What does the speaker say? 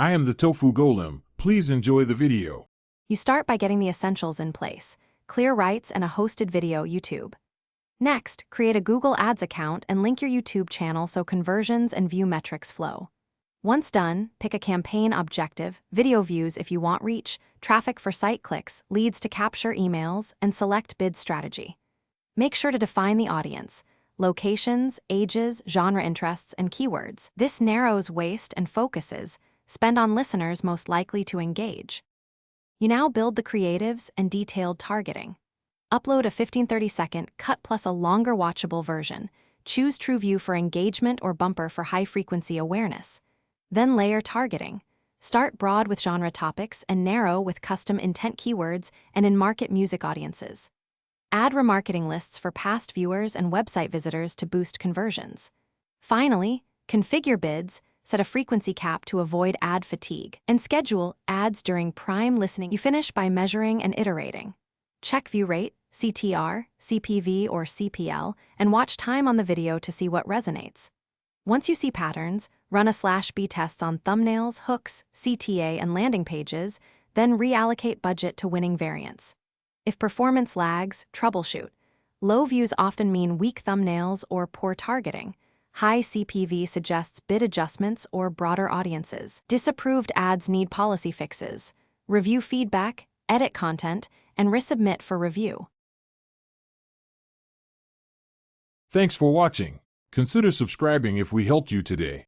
I am the Tofu Golem. Please enjoy the video. You start by getting the essentials in place: clear rights and a hosted video YouTube. Next, create a Google Ads account and link your YouTube channel so conversions and view metrics flow. Once done, pick a campaign objective, video views if you want reach, traffic for site clicks, leads to capture emails, and select bid strategy. Make sure to define the audience: locations, ages, genre interests, and keywords. This narrows waste and focuses spend on listeners most likely to engage. You now build the creatives and detailed targeting. Upload a 15-30-second cut plus a longer watchable version. Choose TrueView for engagement or bumper for high-frequency awareness. Then layer targeting. Start broad with genre topics and narrow with custom intent keywords and in-market music audiences. Add remarketing lists for past viewers and website visitors to boost conversions. Finally, configure bids, set a frequency cap to avoid ad fatigue, and schedule ads during prime listening. You finish by measuring and iterating. Check view rate, CTR, CPV, or CPL, and watch time on the video to see what resonates. Once you see patterns, run a /B test on thumbnails, hooks, CTA, and landing pages, then reallocate budget to winning variants. If performance lags, troubleshoot. Low views often mean weak thumbnails or poor targeting. High CPV suggests bid adjustments or broader audiences. Disapproved ads need policy fixes. Review feedback, edit content, and resubmit for review. Thanks for watching. Consider subscribing if we helped you today.